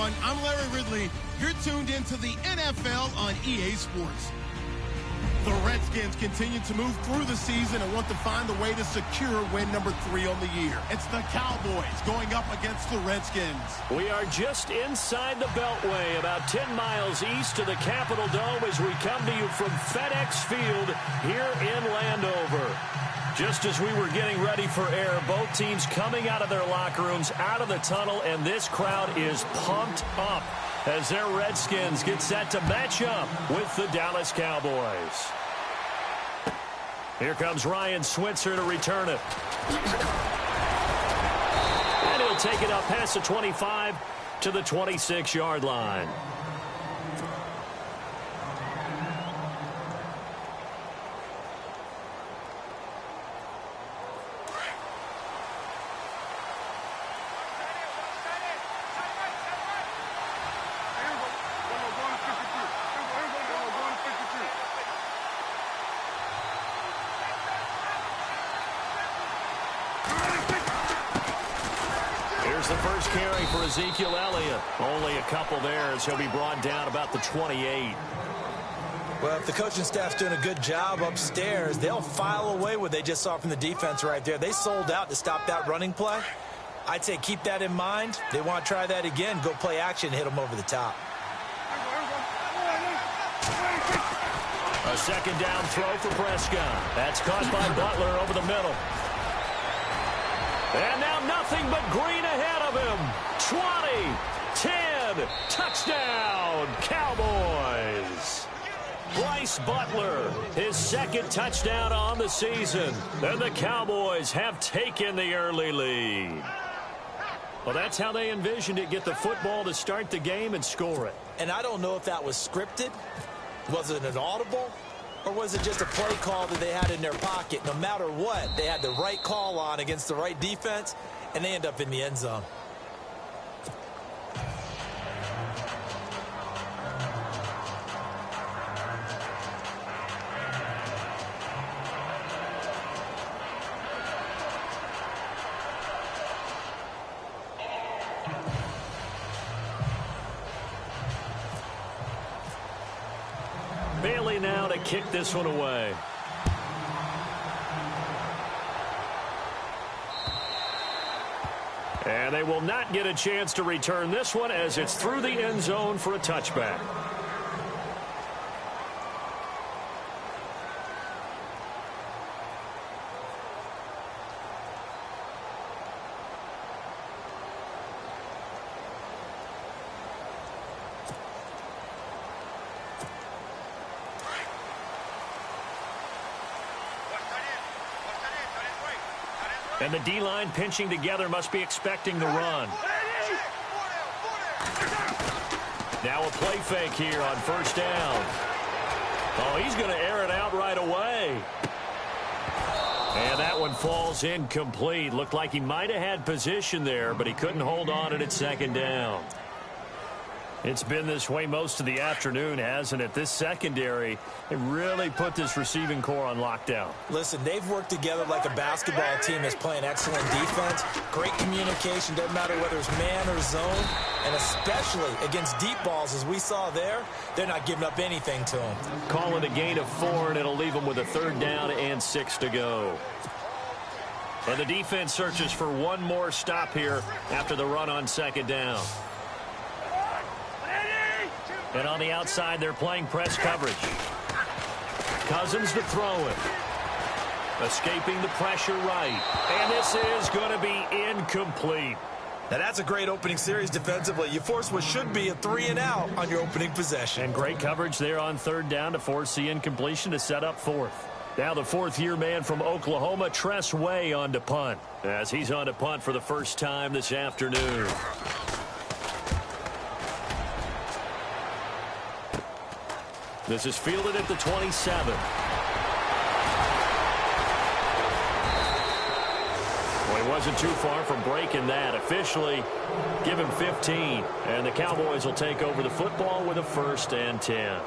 everyone. I'm Larry Ridley. You're tuned into the NFL on EA Sports. The Redskins continue to move through the season and want to find a way to secure win number 3 on the year. It's the Cowboys going up against the Redskins. We are just inside the Beltway, about 10 miles east of the Capitol Dome as we come to you from FedEx Field here in Landover. Just as we were getting ready for air, both teams coming out of their locker rooms, out of the tunnel, and this crowd is pumped up as their Redskins get set to match up with the Dallas Cowboys. Here comes Ryan Switzer to return it. And he'll take it up past the 25 to the 26-yard line. Here's the first carry for Ezekiel Elliott. Only a couple there as he'll be brought down about the 28. Well, if the coaching staff's doing a good job upstairs, they'll file away what they just saw from the defense right there. They sold out to stop that running play. I'd say keep that in mind. They want to try that again. Go play action, hit them over the top. A second down throw for Prescott. That's caught by Butler over the middle. And now nothing but green ahead of him. 20, 10, touchdown, Cowboys. Bryce Butler, his second touchdown on the season. And the Cowboys have taken the early lead. Well, that's how they envisioned it. Get the football to start the game and score it. And I don't know if that was scripted. Was it an audible? Or was it just a play call that they had in their pocket? No matter what, they had the right call on against the right defense, and they end up in the end zone. Bailey now to kick this one away. And they will not get a chance to return this one as it's through the end zone for a touchback. And the D-line pinching together must be expecting the run. Now a play fake here on first down. Oh, he's going to air it out right away. And that one falls incomplete. Looked like he might have had position there, but he couldn't hold on at second down. It's been this way most of the afternoon, hasn't it? This secondary, they really put this receiving core on lockdown. Listen, they've worked together like a basketball team that's playing excellent defense. Great communication, doesn't matter whether it's man or zone. And especially against deep balls, as we saw there, they're not giving up anything to them. Call it a gain of 4, and it'll leave them with a third down and 6 to go. And the defense searches for one more stop here after the run on second down. And on the outside, they're playing press coverage. Cousins to throw it. Escaping the pressure right. And this is going to be incomplete. Now, that's a great opening series defensively. You force what should be a 3-and-out on your opening possession. And great coverage there on third down to force the incompletion to set up fourth. Now the fourth-year man from Oklahoma, Tress Way, on to punt. As he's on to punt for the first time this afternoon. This is fielded at the 27. Well, he wasn't too far from breaking that. Officially, give him 15. And the Cowboys will take over the football with a 1st and 10.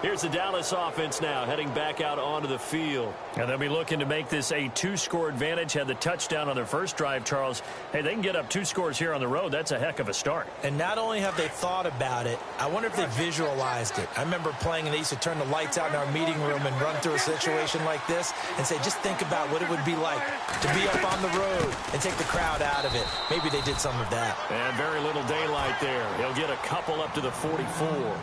Here's the Dallas offense now heading back out onto the field. And they'll be looking to make this a 2-score advantage. Had the touchdown on their first drive, Charles. Hey, they can get up 2 scores here on the road. That's a heck of a start. And not only have they thought about it, I wonder if they visualized it. I remember playing and they used to turn the lights out in our meeting room and run through a situation like this and say, just think about what it would be like to be up on the road and take the crowd out of it. Maybe they did some of that. And very little daylight there. He'll get a couple up to the 44.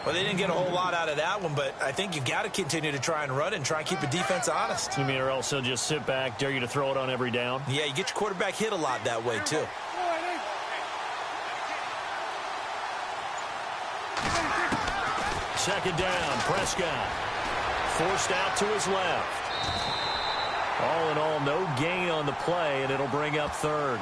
Well, they didn't get a whole lot out of that one, but I think you got to continue to try and run and try and keep the defense honest. You mean, or else they'll just sit back, dare you to throw it on every down? Yeah, you get your quarterback hit a lot that way, too. Second down, Prescott. Forced out to his left. All in all, no gain on the play, and it'll bring up third.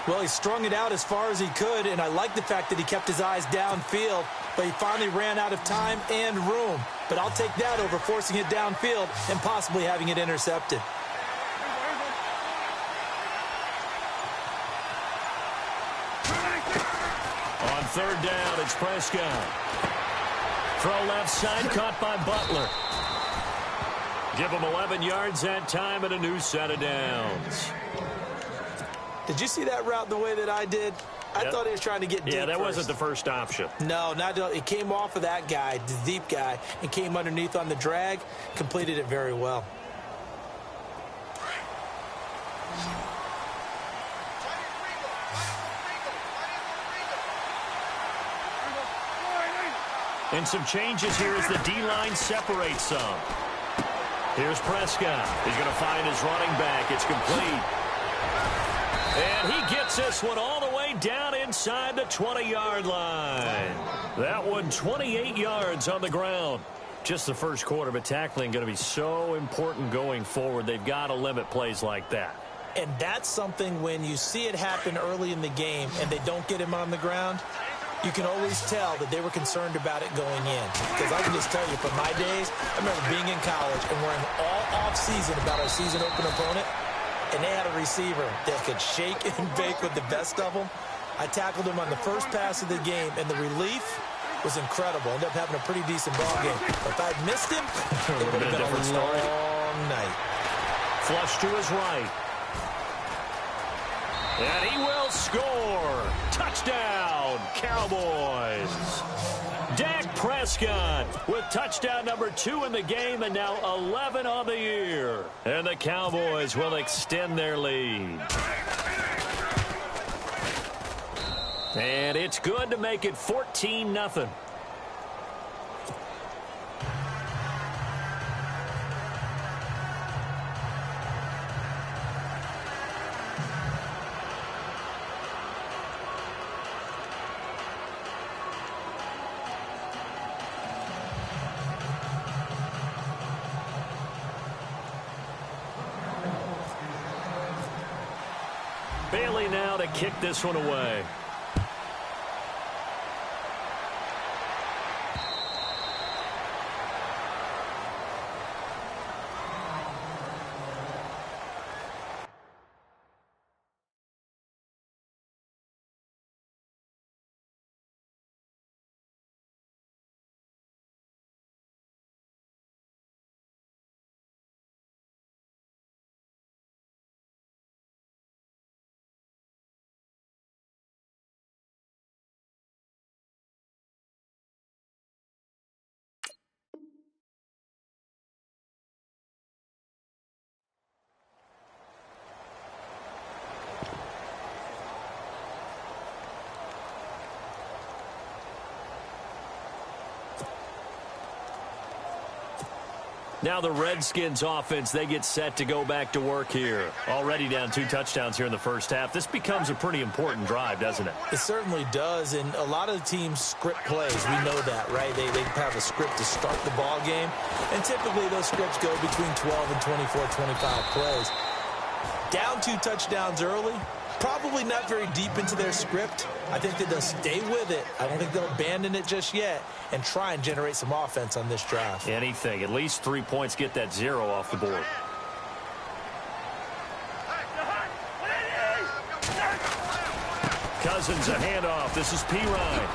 Well, he strung it out as far as he could, and I like the fact that he kept his eyes downfield, but he finally ran out of time and room. But I'll take that over forcing it downfield and possibly having it intercepted. On third down, it's Prescott. Throw left side, caught by Butler. Give him 11 yards that time and a new set of downs. Did you see that route the way that I did? I thought he was trying to get deep. Yeah, that first. wasn't the first option. No, it came off of that guy, the deep guy, and came underneath on the drag. Completed it very well. And some changes here as the D-line separates some. Here's Prescott. He's going to find his running back. It's complete. And he gets this one all the way down inside the 20-yard line. That one 28 yards on the ground. Just the first quarter, but tackling going to be so important going forward. They've got to limit plays like that. And that's something when you see it happen early in the game and they don't get him on the ground, you can always tell that they were concerned about it going in. Because I can just tell you, from my days, I remember being in college and worrying all off-season about our season open opponent, and they had a receiver that could shake and bake with the best of them. I tackled him on the first pass of the game, and the relief was incredible. Ended up having a pretty decent ball game. But if I'd missed him, it would have been a long night. Flush to his right. And he will score. Touchdown, Cowboys. Dak Prescott with touchdown number 2 in the game and now 11 on the year. And the Cowboys will extend their lead. And it's good to make it 14-0. Bailey now to kick this one away. Now the Redskins offense, they get set to go back to work here. Already down 2 touchdowns here in the first half. This becomes a pretty important drive, doesn't it? It certainly does, and a lot of the teams script plays. We know that, right? They have a script to start the ball game, and typically those scripts go between 12 and 24, 25 plays. Down 2 touchdowns early, probably not very deep into their script. I think that they'll stay with it. I don't think they'll abandon it just yet and try and generate some offense on this drive. Anything. At least 3 points, get that 0 off the board. Cousins a handoff. This is P. Ryan.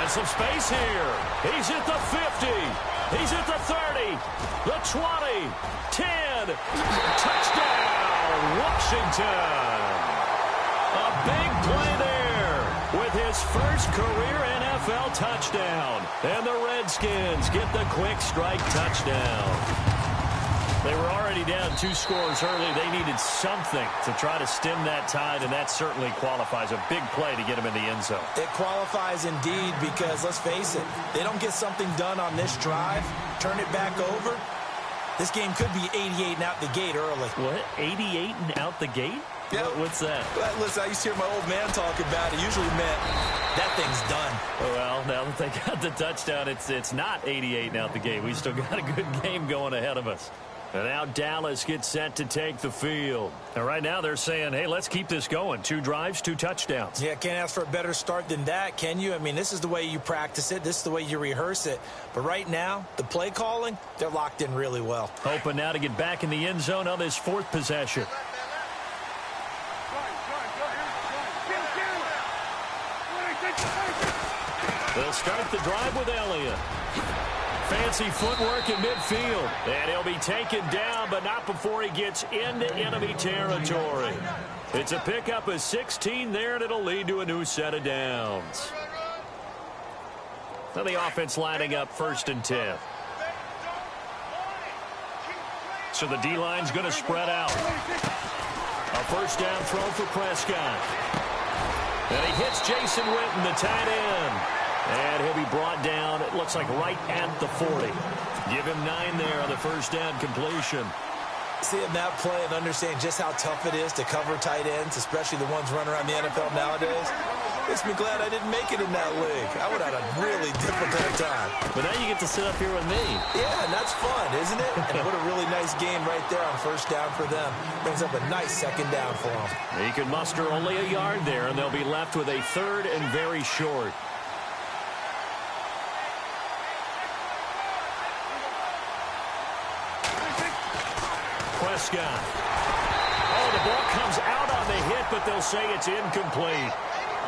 And got some space here. He's at the 50. He's at the 30. The 20. 10. Touchdown, Washington. A big play there with his first career NFL touchdown. And the Redskins get the quick strike touchdown. They were already down 2 scores early. They needed something to try to stem that tide, and that certainly qualifies. A big play to get them in the end zone. It qualifies indeed because, let's face it, they don't get something done on this drive, turn it back over. This game could be 88 and out the gate early. What? 88 and out the gate? Yeah. What's that? Well, listen, I used to hear my old man talk about it. Usually meant that thing's done. Well, now that they got the touchdown, it's not 88 and out the gate. We still got a good game going ahead of us. And now Dallas gets set to take the field. And right now they're saying, hey, let's keep this going. 2 drives, 2 touchdowns. Yeah, can't ask for a better start than that, can you? I mean, this is the way you practice it. This is the way you rehearse it. But right now, the play calling, they're locked in really well. Hoping now to get back in the end zone on this 4th possession. They'll start the drive with Elliott. Fancy footwork in midfield. And he'll be taken down, but not before he gets into enemy territory. It's a pickup of 16 there, and it'll lead to a new set of downs. Now the offense lining up 1st and 10. So the D-line's going to spread out. A 1st down throw for Prescott. And he hits Jason Witten, the tight end. And he'll be brought down, it looks like right at the 40. Give him 9 there on the 1st down completion. Seeing that play and understand just how tough it is to cover tight ends, especially the ones running around the NFL nowadays, makes me glad I didn't make it in that league. I would have had a really difficult time. But now you get to sit up here with me. Yeah, and that's fun, isn't it? And what a really nice game right there on 1st down for them. Brings up a nice 2nd down for them. He can muster only a yard there, and they'll be left with a 3rd and very short. Prescott. Oh, the ball comes out on the hit, but they'll say it's incomplete.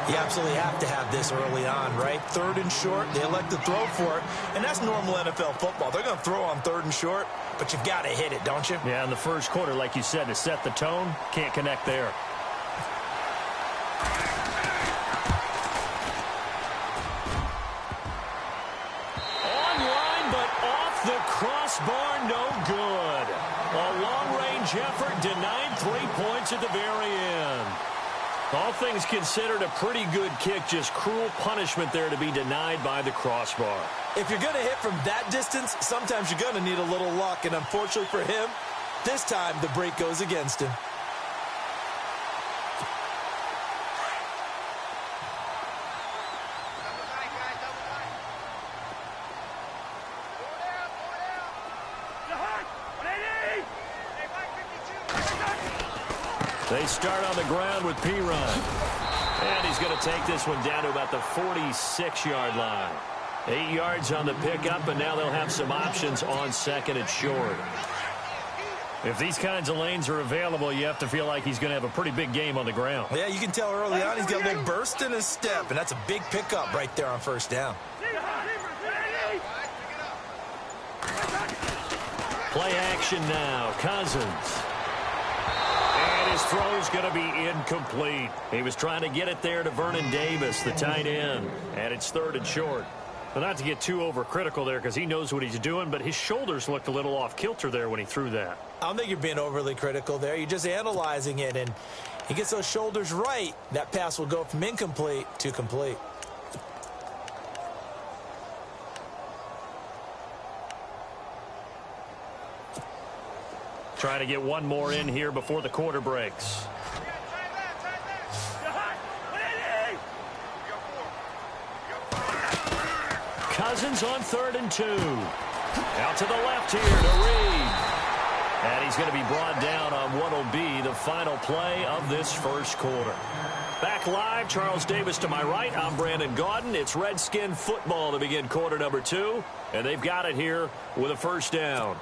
You absolutely have to have this early on, right? 3rd and short, they elect to throw for it, and that's normal NFL football. They're going to throw on 3rd and short, but you've got to hit it, don't you? Yeah, in the 1st quarter, like you said, to set the tone, can't connect there. Online, but off the crossbar, no good. A long-range effort denied 3 points at the very end. All things considered, a pretty good kick, just cruel punishment there to be denied by the crossbar. If you're going to hit from that distance, sometimes you're going to need a little luck, and unfortunately for him, this time the break goes against him. They start on the ground with P-Run. And he's going to take this one down to about the 46-yard line. 8 yards on the pickup, and now they'll have some options on 2nd and short. If these kinds of lanes are available, you have to feel like he's going to have a pretty big game on the ground. Yeah, you can tell early on he's got a little burst in his step, and that's a big pickup right there on 1st down. Play action now. Cousins. His throw's going to be incomplete. He was trying to get it there to Vernon Davis, the tight end. And it's 3rd and short. Well, not to get too overcritical there because he knows what he's doing, but his shoulders looked a little off kilter there when he threw that. I don't think you're being overly critical there. You're just analyzing it, and he gets those shoulders right. That pass will go from incomplete to complete. Trying to get one more in here before the quarter breaks. Cousins on 3rd and 2. Out to the left here to Reed. And he's going to be brought down on what will be the final play of this 1st quarter. Back live, Charles Davis to my right. I'm Brandon Gaudin. It's Redskin football to begin quarter number 2. And they've got it here with a 1st down.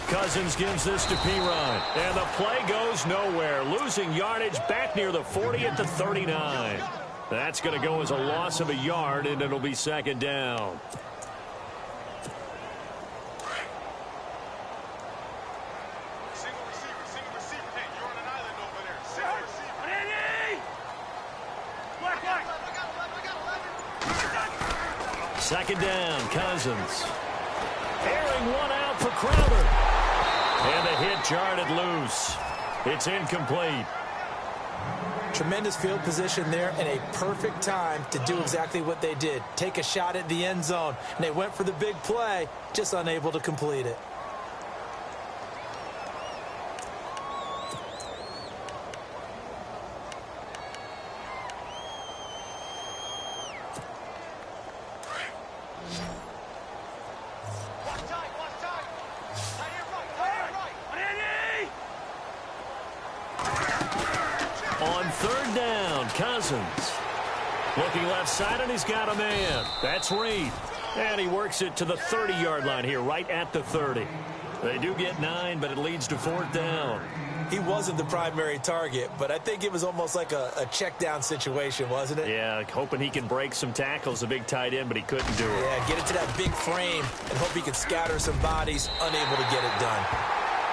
Cousins gives this to P-Rod. And the play goes nowhere. Losing yardage back near the 40 at the 39. That's going to go as a loss of a yard, and it'll be second down. Second down, Cousins. Airing one out for Crowder. And the hit jarred it loose. It's incomplete. Tremendous field position there and a perfect time to do exactly what they did. Take a shot at the end zone. And they went for the big play, just unable to complete it. Cousins. Looking left side, and he's got a man. That's Reed. And he works it to the 30-yard line here, right at the 30. They do get 9, but it leads to fourth down. He wasn't the primary target, but I think it was almost like a check down situation, wasn't it? Yeah, hoping he can break some tackles, a big tight end, but he couldn't do it. Yeah, get it to that big frame and hope he can scatter some bodies, unable to get it done.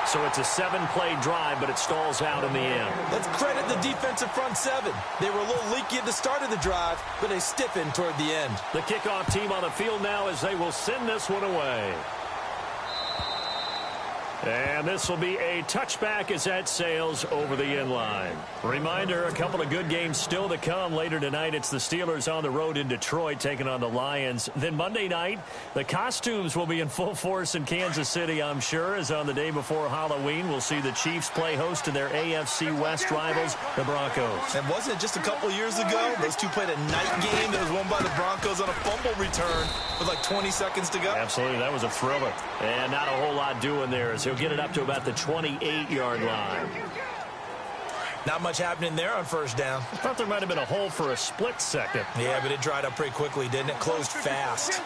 So it's a 7-play drive, but it stalls out in the end. Let's credit the defensive front seven. They were a little leaky at the start of the drive, but they stiffened toward the end. The kickoff team on the field now as they will send this one away. And this will be a touchback as that sails over the end line. Reminder, a couple of good games still to come. Later tonight, it's the Steelers on the road in Detroit taking on the Lions. Then Monday night, the costumes will be in full force in Kansas City, I'm sure, as on the day before Halloween, we'll see the Chiefs play host to their AFC West rivals, the Broncos. And wasn't it just a couple years ago? Those two played a night game that was won by the Broncos on a fumble return with like 20 seconds to go. Absolutely, that was a thriller. And not a whole lot doing there as he'll get it up to about the 28-yard line. Not much happening there on first down. I thought there might have been a hole for a split second. Yeah, but it dried up pretty quickly, didn't it? Closed fast.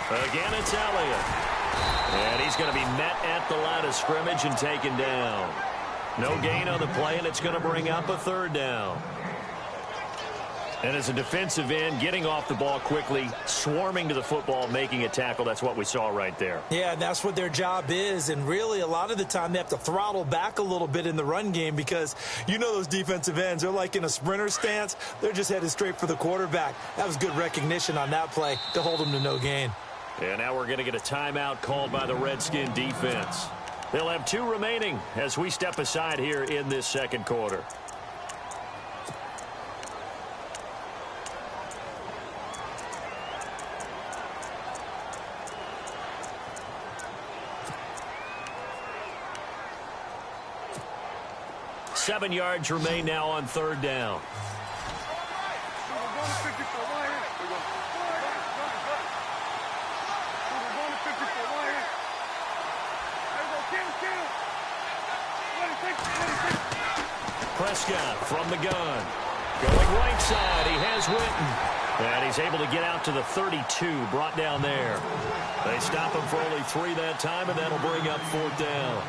Again, it's Elliott. And he's going to be met at the line of scrimmage and taken down. No gain on the play, and it's going to bring up a third down. And as a defensive end, getting off the ball quickly, swarming to the football, making a tackle, that's what we saw right there. Yeah, and that's what their job is. And really, a lot of the time, they have to throttle back a little bit in the run game because you know those defensive ends, they're like in a sprinter stance. They're just headed straight for the quarterback. That was good recognition on that play to hold them to no gain. And now we're going to get a timeout called by the Redskin defense. They'll have 2 remaining as we step aside here in this second quarter. Seven yards remain now on third down. Prescott from the gun. Going right side, he has Witten. And he's able to get out to the 32, brought down there. They stop him for only 3 that time, and that'll bring up fourth down.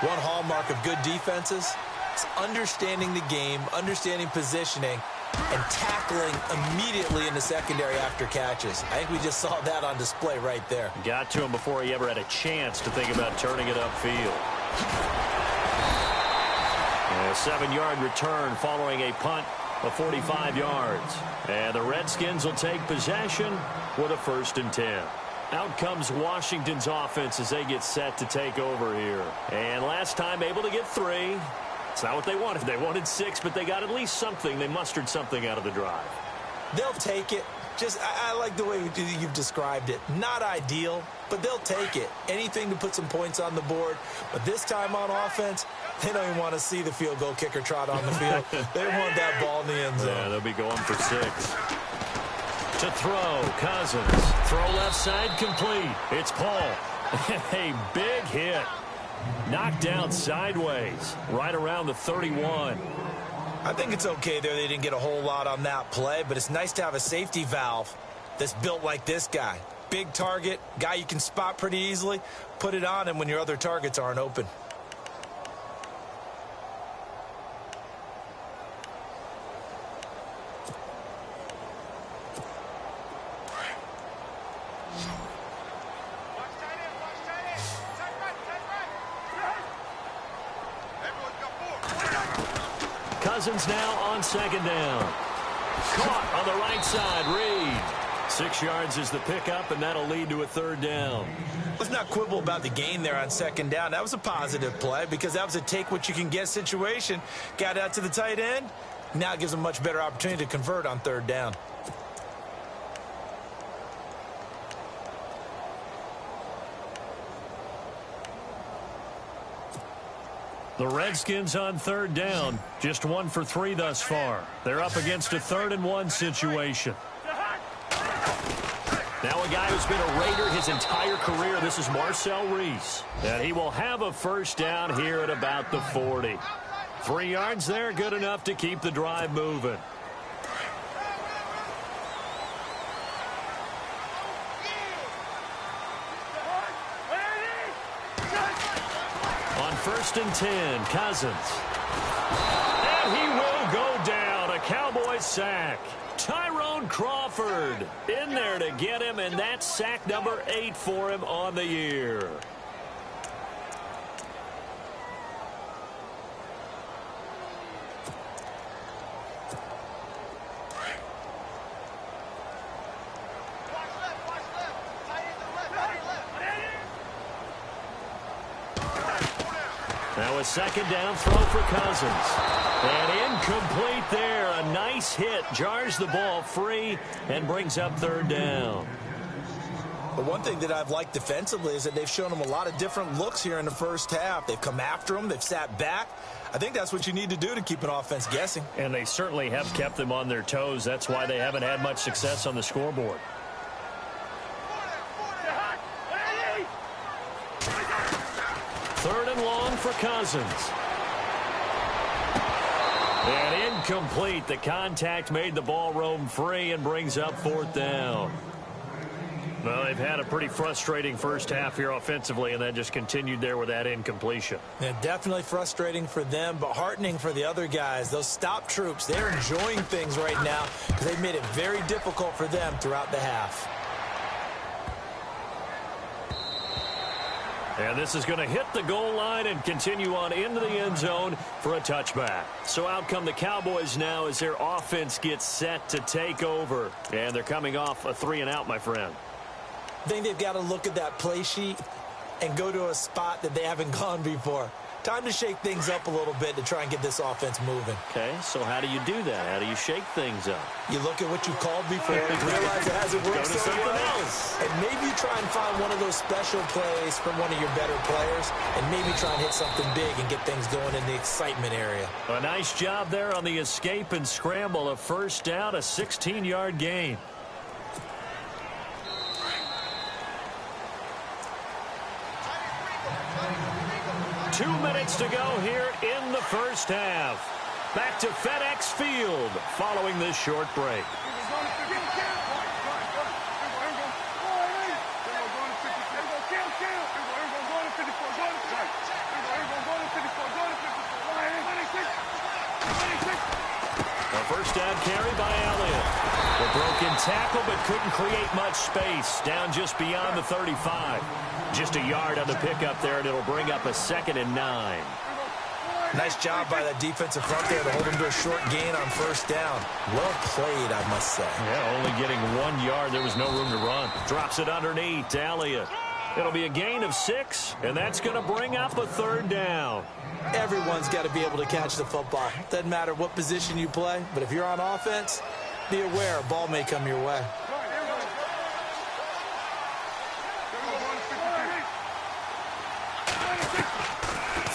One hallmark of good defenses is understanding the game, understanding positioning, and tackling immediately in the secondary after catches. I think we just saw that on display right there. Got to him before he ever had a chance to think about turning it upfield. A 7-yard return following a punt of 45 yards. And the Redskins will take possession with a 1st and 10. Out comes Washington's offense as they get set to take over here. And last time able to get 3. It's not what they wanted. They wanted 6, but they got at least something. They mustered something out of the drive. They'll take it. Just, I like the way you've described it. Not ideal, but they'll take it. Anything to put some points on the board. But this time on offense, they don't even want to see the field goal kicker trot on the field. They want that ball in the end zone. Yeah, they'll be going for 6. To throw, Cousins. Throw left side, complete. It's Paul. A big hit. Knocked down sideways, right around the 31. I think it's okay there. They didn't get a whole lot on that play, but it's nice to have a safety valve that's built like this guy. big target, guy you can spot pretty easily. Put it on him when your other targets aren't open. Cousins now on second down. Caught on the right side, Reed. 6 yards is the pickup, and that'll lead to a third down. Let's not quibble about the gain there on second down. That was a positive play because that was a take-what-you-can-get situation. Got out to the tight end. Now it gives them a much better opportunity to convert on third down. The Redskins on third down, just 1 for 3 thus far. They're up against a 3rd-and-1 situation. Now a guy who's been a Raider his entire career. This is Marcel Reese. And he will have a first down here at about the 40. 3 yards there, good enough to keep the drive moving. On 1st and 10, Cousins. And he will go down. A Cowboys sack. Tyrone Crawford in there to get him, and that's sack number 8 for him on the year. Now a second down throw for Cousins. And incomplete there. A nice hit. Jars the ball free and brings up third down. But one thing that I've liked defensively is that they've shown them a lot of different looks here in the first half. They've come after them. They've sat back. I think that's what you need to do to keep an offense guessing. And they certainly have kept them on their toes. That's why they haven't had much success on the scoreboard. Third and long for Cousins. And incomplete. The contact made the ball roam free and brings up fourth down. Well, they've had a pretty frustrating first half here offensively, and that just continued there with that incompletion. Yeah, definitely frustrating for them, but heartening for the other guys. Those stop troops, they're enjoying things right now because they've made it very difficult for them throughout the half. And this is going to hit the goal line and continue on into the end zone for a touchback. So out come the Cowboys now as their offense gets set to take over. And they're coming off a 3-and-out, my friend. I think they've got to look at that play sheet and go to a spot that they haven't gone before. Time to shake things up a little bit to try and get this offense moving. Okay, so how do you do that? How do you shake things up? You look at what you called before and realize it hasn't worked. Go to something else. And maybe try and find one of those special plays from one of your better players and maybe try and hit something big and get things going in the excitement area. A nice job there on the escape and scramble. A first down, a 16-yard gain. Two minutes to go here in the first half. Back to FedEx Field following this short break. A first down carry by Elliott. The broken tackle but couldn't create much space. Down just beyond the 35. Just a yard on the pickup there, and it'll bring up a 2nd and 9. Nice job by that defensive front there to hold him to a short gain on first down. Well played, I must say. Yeah, only getting 1 yard. There was no room to run. Drops it underneath to Elliott. It'll be a gain of 6, and that's going to bring up a third down. Everyone's got to be able to catch the football. Doesn't matter what position you play, but if you're on offense, be aware a ball may come your way.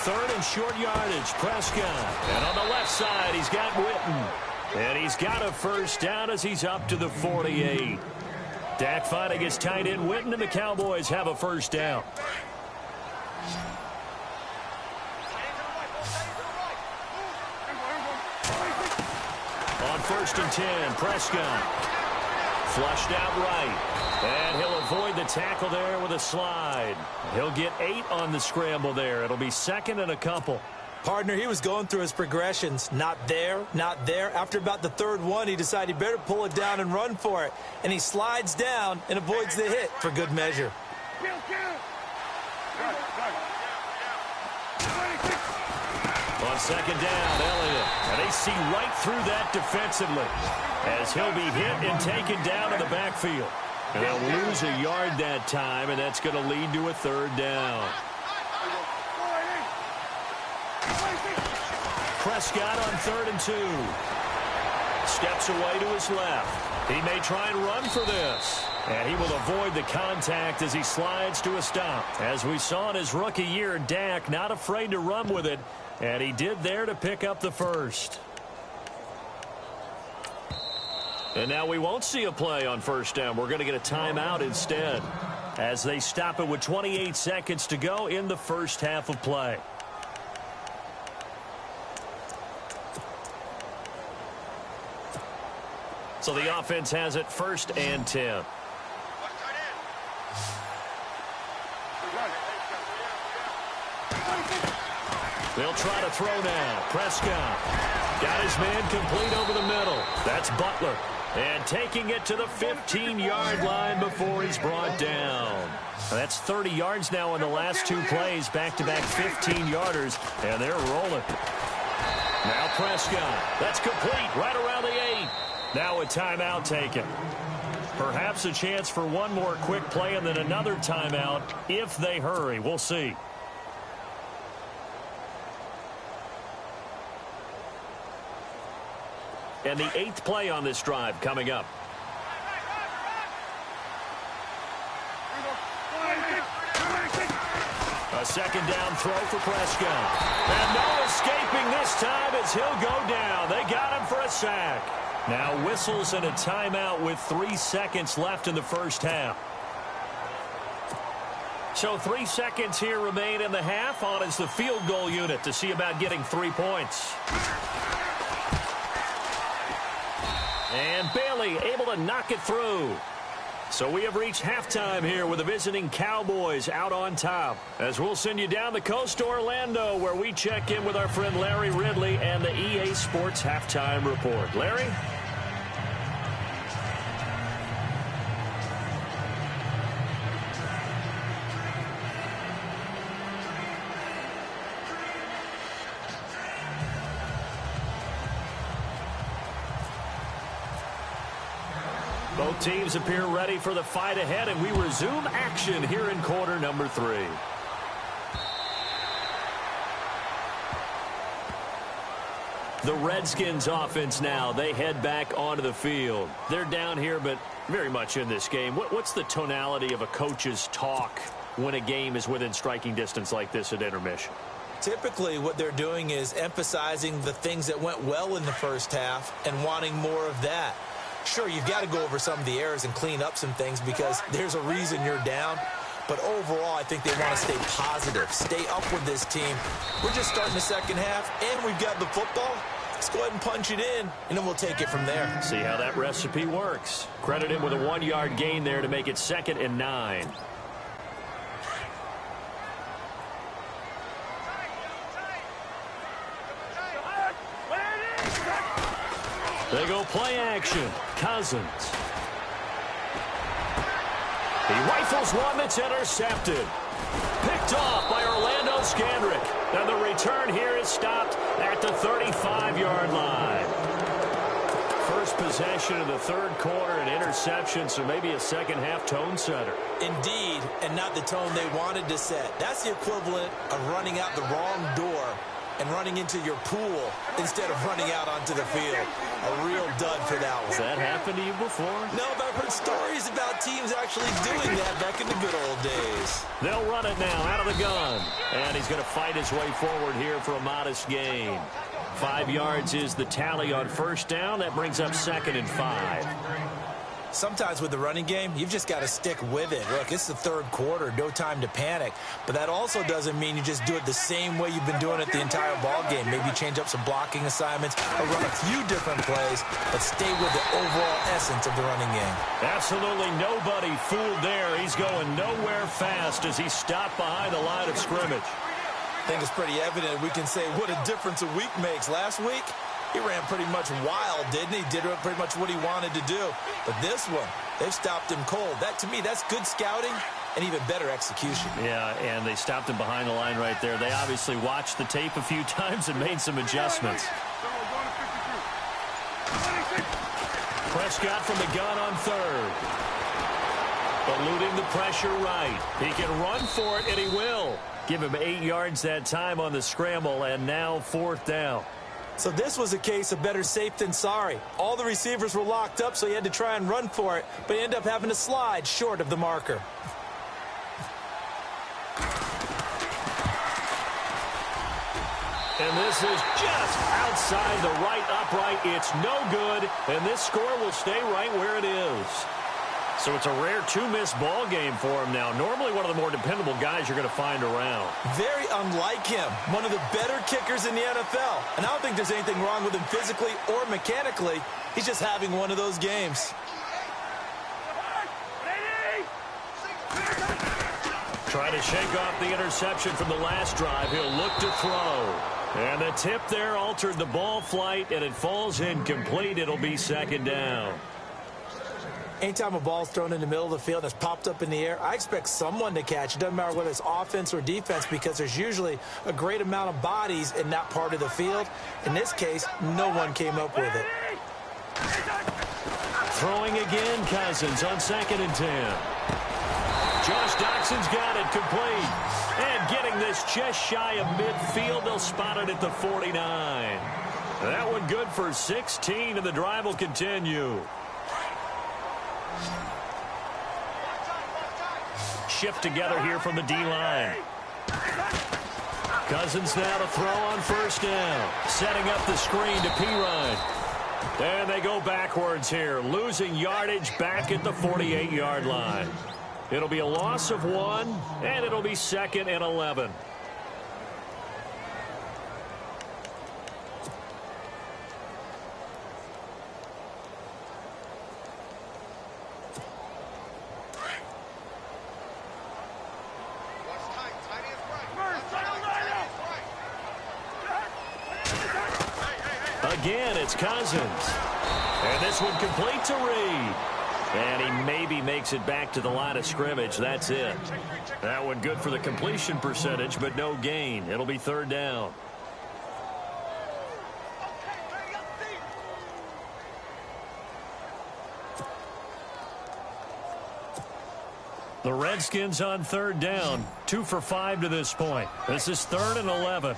Third and short yardage, Prescott. And on the left side, he's got Witten. And he's got a first down as he's up to the 48. Dak finding his tight end Witten, and the Cowboys have a first down. On 1st and 10, Prescott. Flushed out right. And he'll avoid the tackle there with a slide. He'll get 8 on the scramble there. It'll be second and a couple. Partner, he was going through his progressions. Not there, not there. After about the third one, he decided he better pull it down and run for it. And he slides down and avoids the hit for good measure. On second down, Elliott. And they see right through that defensively as he'll be hit and taken down in the backfield. And they'll lose a yard that time, and that's going to lead to a third down. Prescott on 3rd and 2. Steps away to his left. He may try and run for this. And he will avoid the contact as he slides to a stop. As we saw in his rookie year, Dak not afraid to run with it. And he did there to pick up the first. And now we won't see a play on first down. We're going to get a timeout instead as they stop it with 28 seconds to go in the first half of play. So the offense has it 1st and 10. They'll try to throw now. Prescott got his man complete over the middle. That's Butler. And taking it to the 15-yard line before he's brought down. That's 30 yards now in the last 2 plays. Back-to-back 15-yarders. And they're rolling. Now Prescott. That's complete right around the 8. Now a timeout taken. Perhaps a chance for one more quick play and then another timeout if they hurry. We'll see. And the 8th play on this drive coming up. A second down throw for Prescott. And no escaping this time as he'll go down. They got him for a sack. Now whistles and a timeout with 3 seconds left in the first half. So 3 seconds here remain in the half. On is the field goal unit to see about getting 3 points. And Bailey able to knock it through. So we have reached halftime here with the visiting Cowboys out on top. As we'll send you down the coast to Orlando where we check in with our friend Larry Ridley and the EA Sports Halftime Report. Larry? Both teams appear ready for the fight ahead, and we resume action here in quarter number 3. The Redskins offense now, they head back onto the field. They're down here, but very much in this game. What's the tonality of a coach's talk when a game is within striking distance like this at intermission? Typically, what they're doing is emphasizing the things that went well in the first half and wanting more of that. Sure, you've got to go over some of the errors and clean up some things because there's a reason you're down. But overall, I think they want to stay positive, stay up with this team. We're just starting the second half, and we've got the football. Let's go ahead and punch it in, and then we'll take it from there. See how that recipe works. Credit him with a 1-yard gain there to make it 2nd and 9. They go play action. Cousins. He rifles one that's intercepted. Picked off by Orlando Scandrick. And the return here is stopped at the 35-yard line. First possession of the third quarter, an interception, so maybe a second-half tone setter. Indeed, and not the tone they wanted to set. That's the equivalent of running out the wrong door and running into your pool instead of running out onto the field. A real dud for that one. Has that happened to you before? No, but I've heard stories about teams actually doing that back in the good old days. They'll run it now out of the gun. And he's going to fight his way forward here for a modest gain. 5 yards is the tally on first down. That brings up 2nd and 5. Sometimes with the running game, you've just got to stick with it. Look, it's the third quarter, no time to panic. But that also doesn't mean you just do it the same way you've been doing it the entire ball game. Maybe change up some blocking assignments or run a few different plays, but stay with the overall essence of the running game. Absolutely nobody fooled there. He's going nowhere fast as he stopped behind the line of scrimmage. I think it's pretty evident we can say what a difference a week makes. Last week, he ran pretty much wild, didn't he? Did pretty much what he wanted to do. But this one, they've stopped him cold. That, to me, that's good scouting and even better execution. Yeah, and they stopped him behind the line right there. They obviously watched the tape a few times and made some adjustments. Prescott from the gun on third. Eluding the pressure right. He can run for it, and he will. Give him 8 yards that time on the scramble, and now 4th down. So this was a case of better safe than sorry. All the receivers were locked up, so he had to try and run for it, but he ended up having to slide short of the marker. And this is just outside the right upright. It's no good, and this score will stay right where it is. So it's a rare 2-miss ball game for him now. Normally one of the more dependable guys you're going to find around. Very unlike him. One of the better kickers in the NFL. And I don't think there's anything wrong with him physically or mechanically. He's just having one of those games. Try to shake off the interception from the last drive. He'll look to throw. And the tip there altered the ball flight, and it falls incomplete. It'll be 2nd down. Anytime a ball's thrown in the middle of the field and it's popped up in the air, I expect someone to catch. It doesn't matter whether it's offense or defense, because there's usually a great amount of bodies in that part of the field. In this case, no one came up with it. Throwing again, Cousins on 2nd and 10. Josh Doxson's got it complete. And getting this just shy of midfield, they'll spot it at the 49. That one good for 16, and the drive will continue. Shift together here from the D-line. Cousins now to throw on 1st down. Setting up the screen to Pirine. And they go backwards here, losing yardage back at the 48-yard line. It'll be a loss of 1, and it'll be 2nd and 11. Again, it's Cousins. And this one complete to Reed. And he maybe makes it back to the line of scrimmage. That's it. That one good for the completion percentage, but no gain. It'll be 3rd down. The Redskins on 3rd down. 2 for 5 to this point. This is 3rd and 11.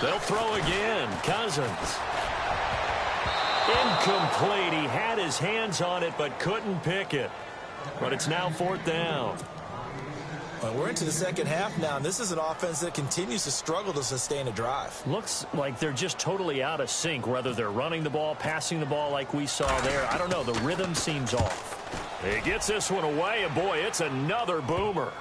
They'll throw again. Cousins. Incomplete. He had his hands on it but couldn't pick it. But it's now 4th down. Well, we're into the second half now, and this is an offense that continues to struggle to sustain a drive. Looks like they're just totally out of sync, whether they're running the ball, passing the ball like we saw there. I don't know. The rhythm seems off. He gets this one away, and boy, it's another boomer.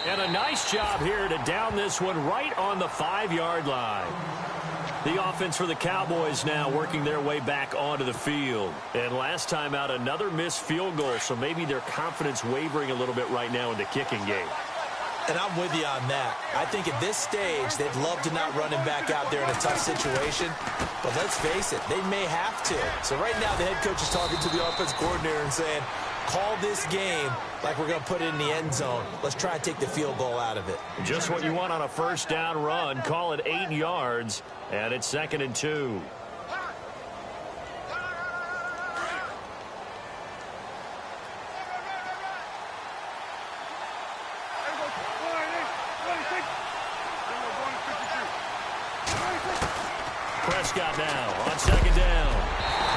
And a nice job here to down this one right on the 5-yard line. The offense for the Cowboys now working their way back onto the field. And last time out, another missed field goal, so maybe their confidence wavering a little bit right now in the kicking game. And I'm with you on that. I think at this stage, they'd love to not run him back out there in a tough situation. But let's face it, they may have to. So right now, the head coach is talking to the offense coordinator and saying, call this game like we're going to put it in the end zone. Let's try and take the field goal out of it. Just what you want on a 1st down run. Call it 8 yards, and it's 2nd and 2. Prescott now on 2nd down.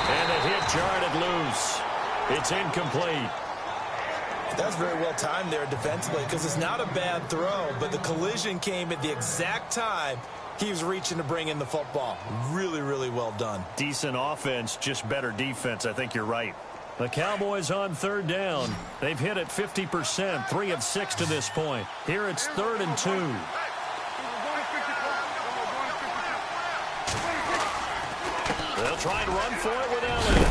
And the hit jarred it loose. It's incomplete. That's very well timed there defensively because it's not a bad throw, but the collision came at the exact time he was reaching to bring in the football. Really, really well done. Decent offense, just better defense. I think you're right. The Cowboys on third down. They've hit it 50%, 3 of 6 to this point. Here it's 3rd and 2. They'll try and run for it with Elliott.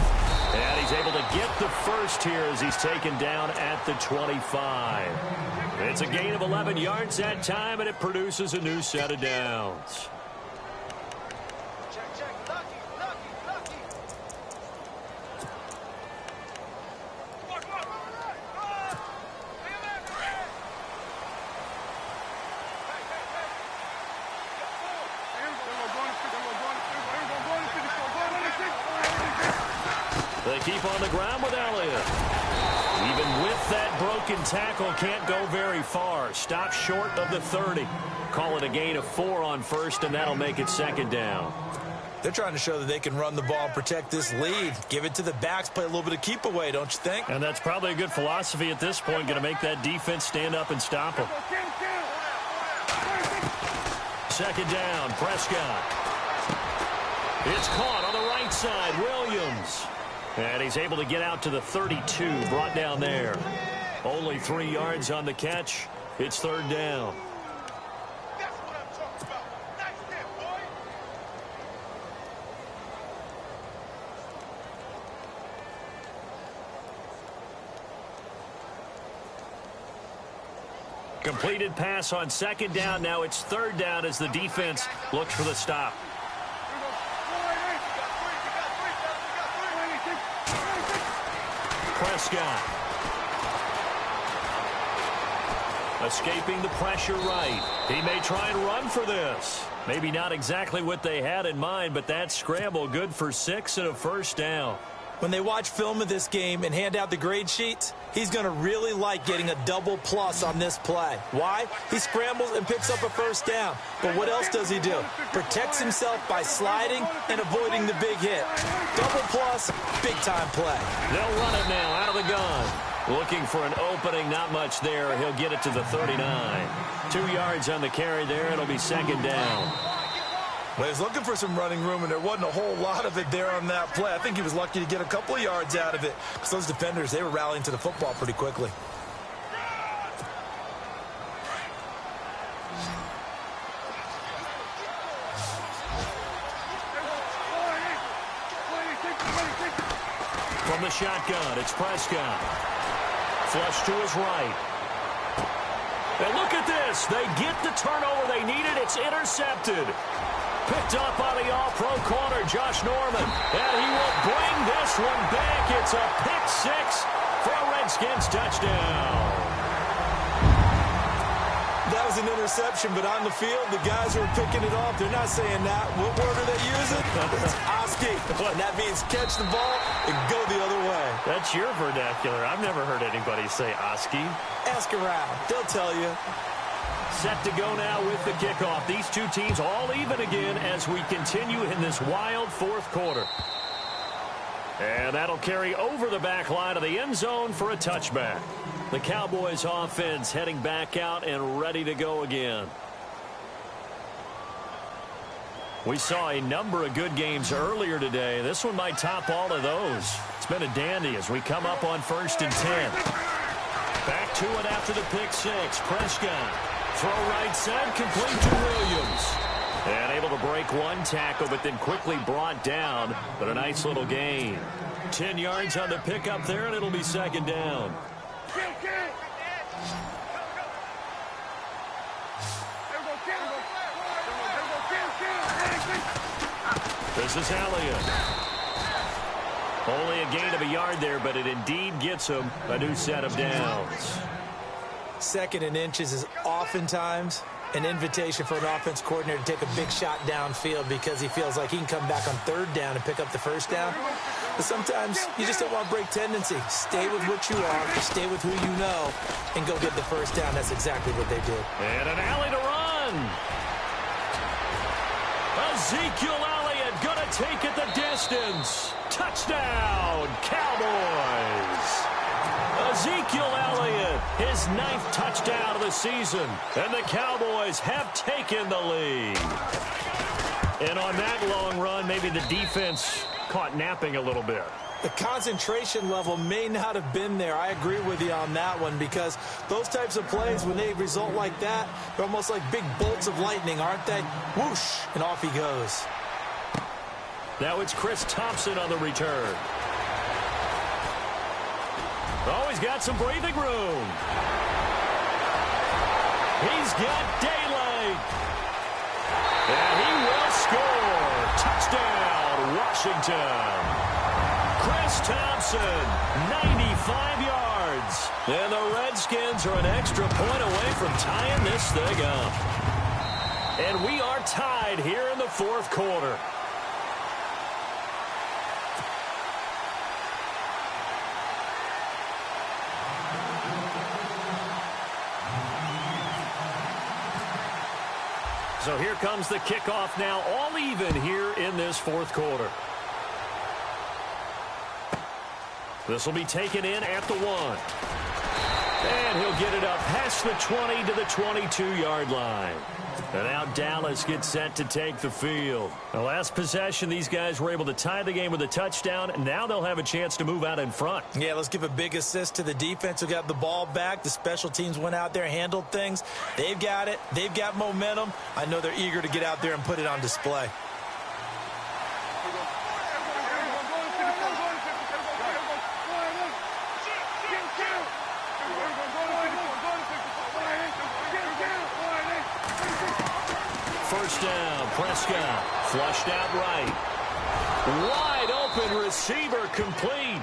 And he's able to get the first here as he's taken down at the 25. It's a gain of 11 yards that time, and it produces a new set of downs. They keep on the ground with Elliott. Even with that broken tackle, can't go very far. Stop short of the 30. Call it a gain of 4 on first, and that'll make it 2nd down. They're trying to show that they can run the ball and protect this lead. Give it to the backs, play a little bit of keep away, don't you think? And that's probably a good philosophy at this point, going to make that defense stand up and stop them. 2nd down, Prescott. It's caught on the right side, Williams. And he's able to get out to the 32, brought down there. Only 3 yards on the catch. It's 3rd down. That's what I'm talking about. Nice hit, boy. Completed pass on 2nd down. Now it's 3rd down as the defense looks for the stop. Prescott. Escaping the pressure right. He may try and run for this. Maybe not exactly what they had in mind, but that scramble good for 6 and a 1st down. When they watch film of this game and hand out the grade sheets, he's going to really like getting a double plus on this play. Why? He scrambles and picks up a 1st down. But what else does he do? Protects himself by sliding and avoiding the big hit. Double plus, big-time play. They'll run it now out of the gun. Looking for an opening, not much there. He'll get it to the 39. 2 yards on the carry there. It'll be 2nd down. Well, he was looking for some running room, and there wasn't a whole lot of it there on that play. I think he was lucky to get a couple of yards out of it because those defenders, they were rallying to the football pretty quickly. From the shotgun, it's Prescott. Flush to his right. And look at this. They get the turnover they needed. It's intercepted. Picked up by the all-pro corner, Josh Norman. And he will bring this one back. It's a pick 6 for a Redskins touchdown. That was an interception, but on the field, the guys who are picking it off, they're not saying that. What word are they using? It's Oski. And that means catch the ball and go the other way. That's your vernacular. I've never heard anybody say Oski. Ask around. They'll tell you. Set to go now with the kickoff. These two teams all even again as we continue in this wild 4th quarter. And that'll carry over the back line of the end zone for a touchback. The Cowboys offense heading back out and ready to go again. We saw a number of good games earlier today. This one might top all of those. It's been a dandy as we come up on 1st and 10. Back to it after the pick 6. Prescott. Throw right side, complete to Williams. And able to break one tackle, but then quickly brought down. But a nice little gain. 10 yards on the pickup there, and it'll be 2nd down. This is Elliott. Only a gain of a yard there, but it indeed gets him a new set of downs. 2nd and inches is oftentimes an invitation for an offense coordinator to take a big shot downfield because he feels like he can come back on 3rd down and pick up the 1st down. But sometimes you just don't want to break tendency. Stay with what you are, stay with who you know, and go get the 1st down. That's exactly what they did. And an alley to run. Ezekiel Elliott going to take it the distance. Touchdown, Cowboys. Ezekiel Elliott, his 9th touchdown of the season. And the Cowboys have taken the lead. And on that long run, maybe the defense caught napping a little bit. The concentration level may not have been there. I agree with you on that one, because those types of plays, when they result like that, they're almost like big bolts of lightning, aren't they? Whoosh, and off he goes. Now it's Chris Thompson on the return. Oh, he's got some breathing room. He's got daylight. And he will score. Touchdown, Washington. Chris Thompson, 95 yards. And the Redskins are an extra point away from tying this thing up. And we are tied here in the 4th quarter. So here comes the kickoff now, all even here in this 4th quarter. This will be taken in at the 1. And he'll get it up past the 20 to the 22-yard line. And now Dallas gets set to take the field. The last possession, these guys were able to tie the game with a touchdown, and now they'll have a chance to move out in front. Yeah, let's give a big assist to the defense who got the ball back. The special teams went out there, handled things. They've got it. They've got momentum. I know they're eager to get out there and put it on display. First down, Prescott, flushed out right. Wide open receiver, complete.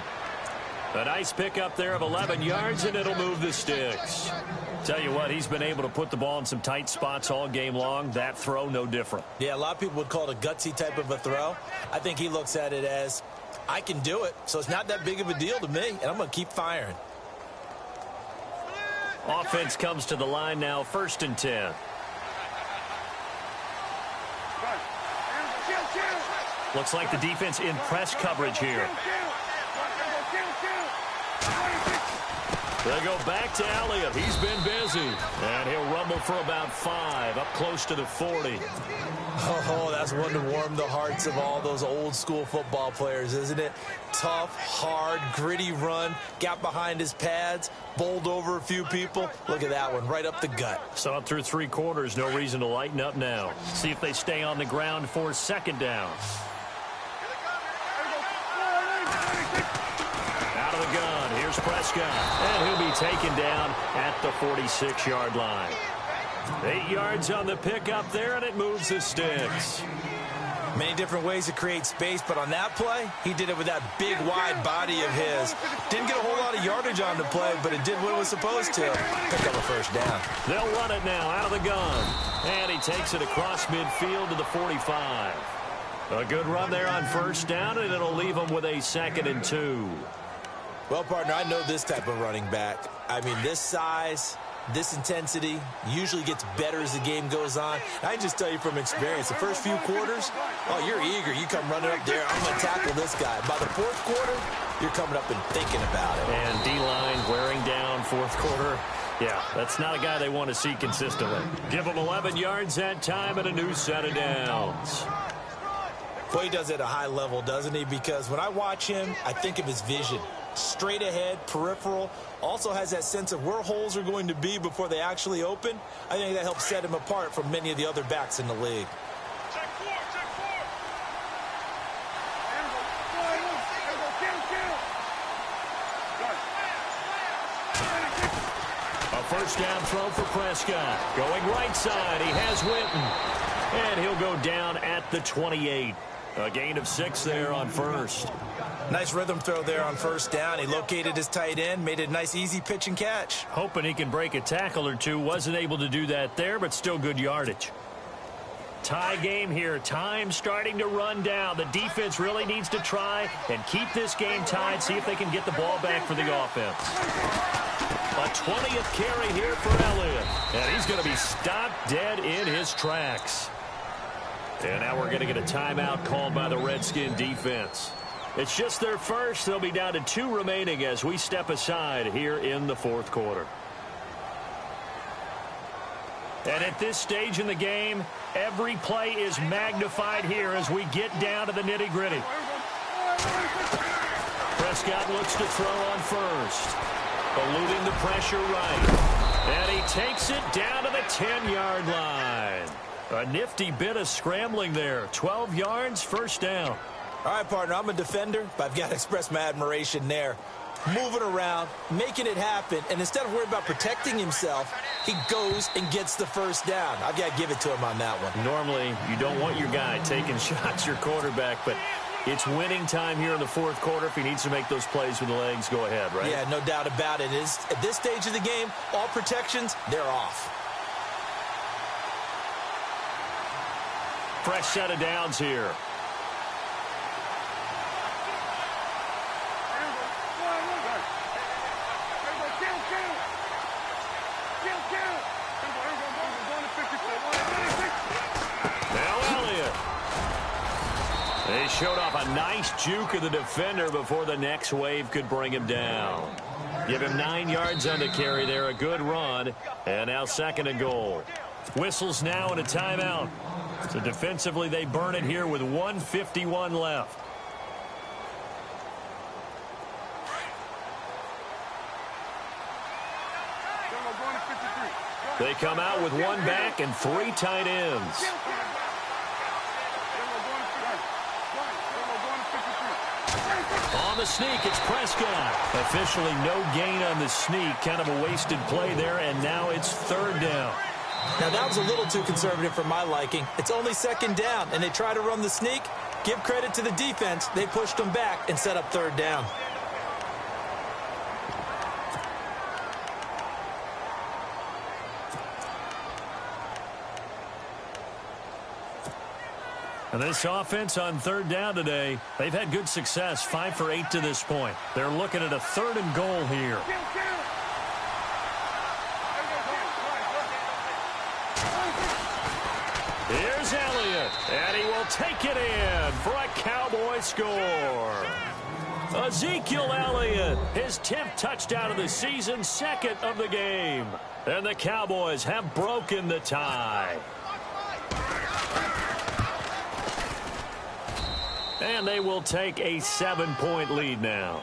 A nice pickup there of 11 yards, and it'll move the sticks. Tell you what, he's been able to put the ball in some tight spots all game long. That throw, no different. Yeah, a lot of people would call it a gutsy type of a throw. I think he looks at it as, I can do it, so it's not that big of a deal to me, and I'm going to keep firing. Offense comes to the line now, 1st and 10. Looks like the defense in press coverage here. They go back to Elliott. He's been busy. And he'll rumble for about 5, up close to the 40. Oh, that's one to warm the hearts of all those old school football players, isn't it? Tough, hard, gritty run. Got behind his pads, bowled over a few people. Look at that one, right up the gut. Saw it through 3 quarters. No reason to lighten up now. See if they stay on the ground for 2nd down. Out of the gun, here's Prescott. And he'll be taken down at the 46-yard line. 8 yards on the pickup there, and it moves the sticks. Many different ways to create space, but on that play, he did it with that big, wide body of his. Didn't get a whole lot of yardage on the play, but it did what it was supposed to. Pick up a 1st down. They'll run it now out of the gun. And he takes it across midfield to the 45. A good run there on 1st down, and it'll leave them with a 2nd and 2. Well, partner, I know this type of running back. I mean, this size, this intensity usually gets better as the game goes on. I can just tell you from experience, the first few quarters, oh, you're eager. You come running up there, I'm going to tackle this guy. By the 4th quarter, you're coming up and thinking about it. And D-line wearing down 4th quarter. Yeah, that's not a guy they want to see consistently. Give him 11 yards that time and a new set of downs. Boy, he does it at a high level, doesn't he? Because when I watch him, I think of his vision. Straight ahead, peripheral, also has that sense of where holes are going to be before they actually open. I think that helps set him apart from many of the other backs in the league. A 1st down throw for Prescott. Going right side, he has Witten. And he'll go down at the 28. A gain of 6 there on 1st. Nice rhythm throw there on 1st down. He located his tight end, made it a nice easy pitch and catch. Hoping he can break a tackle or two. Wasn't able to do that there, but still good yardage. Tie game here. Time starting to run down. The defense really needs to try and keep this game tied. See if they can get the ball back for the offense. A 20th carry here for Elliott. And he's going to be stopped dead in his tracks. And now we're going to get a timeout called by the Redskin defense. It's just their first. They'll be down to 2 remaining as we step aside here in the fourth quarter. And at this stage in the game, every play is magnified here as we get down to the nitty-gritty. Prescott looks to throw on first. Eluding the pressure right. And he takes it down to the 10-yard line. A nifty bit of scrambling there. 12 yards, first down. All right, partner, I'm a defender, but I've got to express my admiration there. Moving around, making it happen, and instead of worrying about protecting himself, he goes and gets the first down. I've got to give it to him on that one. Normally, you don't want your guy taking shots, your quarterback, but it's winning time here in the fourth quarter. If he needs to make those plays with the legs, go ahead, right? Yeah, no doubt about it. At this stage of the game, all protections, they're off. Fresh set of downs here. They showed off a nice juke of the defender before the next wave could bring him down. Give him 9 yards on the carry there, a good run, and now 2nd and goal. Whistles now and a timeout. So defensively, they burn it here with 1:51 left. They come out with 1 back and 3 tight ends. On the sneak, it's Prescott. Officially no gain on the sneak. Kind of a wasted play there, and now it's 3rd down. Now, that was a little too conservative for my liking. It's only 2nd down, and they try to run the sneak. Give credit to the defense. They pushed them back and set up 3rd down. And this offense on 3rd down today, they've had good success, 5 for 8 to this point. They're looking at a 3rd and goal here. Here's Elliott, and he will take it in for a Cowboy score. Ezekiel Elliott, his 10th touchdown of the season, 2nd of the game. And the Cowboys have broken the tie. And they will take a 7-point lead now.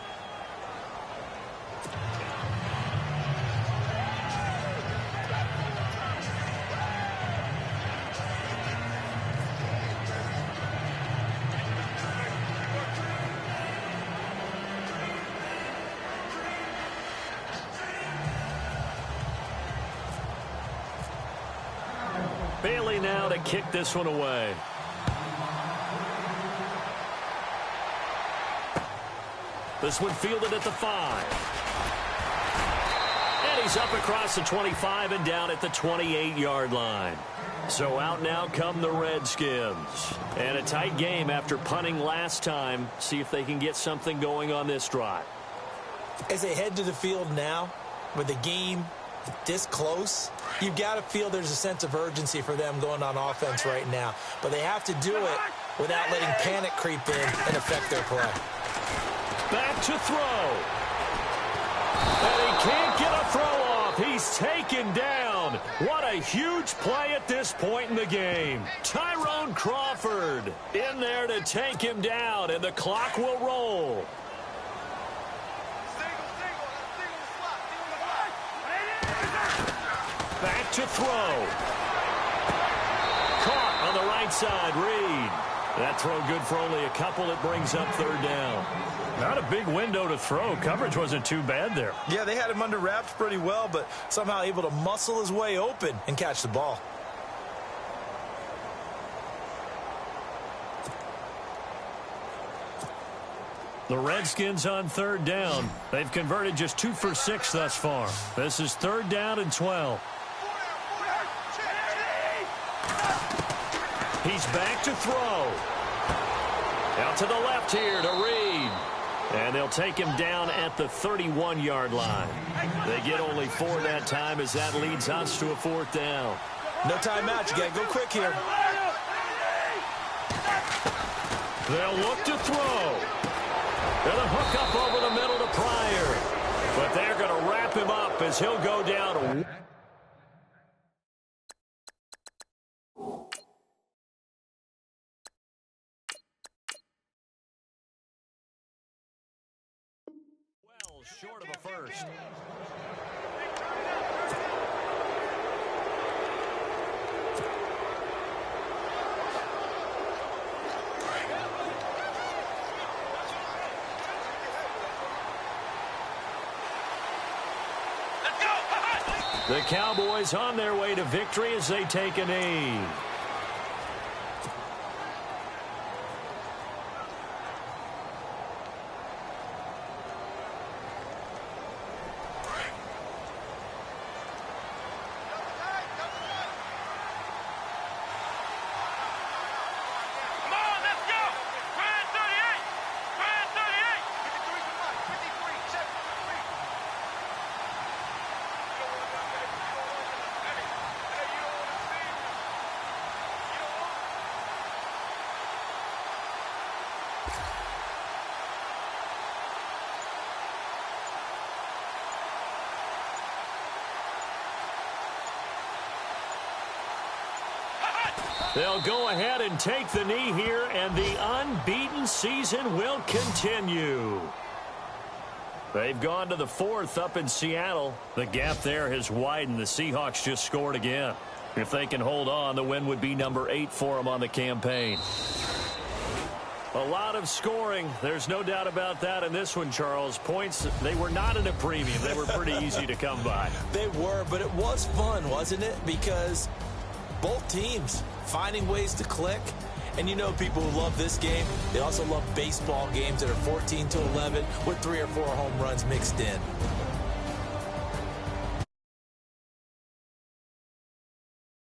Bailey now to kick this one away. This one fielded at the 5. And he's up across the 25 and down at the 28-yard line. So out now come the Redskins. And a tight game after punting last time. See if they can get something going on this drive. As they head to the field now, with the game this close, you've got to feel there's a sense of urgency for them going on offense right now. But they have to do it without letting panic creep in and affect their play. Back to throw. And he can't get a throw off. He's taken down. What a huge play at this point in the game. Tyrone Crawford in there to take him down, and the clock will roll. Back to throw. Caught on the right side, Reed. That throw good for only a couple. It brings up 3rd down. Not a big window to throw. Coverage wasn't too bad there. Yeah, they had him under wraps pretty well, but somehow able to muscle his way open and catch the ball. The Redskins on 3rd down. They've converted just 2 for 6 thus far. This is 3rd down and 12. He's back to throw. Out to the left here to Reed. And they'll take him down at the 31-yard line. They get only 4 that time as that leads us to a 4th down. No timeout. You got to go quick here. They'll look to throw. And a hook up over the middle to Pryor. But they're going to wrap him up as he'll go down. Well, short of a first. The Cowboys on their way to victory as they take a knee. They'll go ahead and take the knee here, and the unbeaten season will continue. They've gone to the 4th up in Seattle. The gap there has widened. The Seahawks just scored again. If they can hold on, the win would be number 8 for them on the campaign. A lot of scoring. There's no doubt about that in this one, Charles. Points, they were not at a premium. They were pretty easy to come by. They were, but it was fun, wasn't it? Because both teams finding ways to click. And you know people who love this game, they also love baseball games that are 14-11 with 3 or 4 home runs mixed in.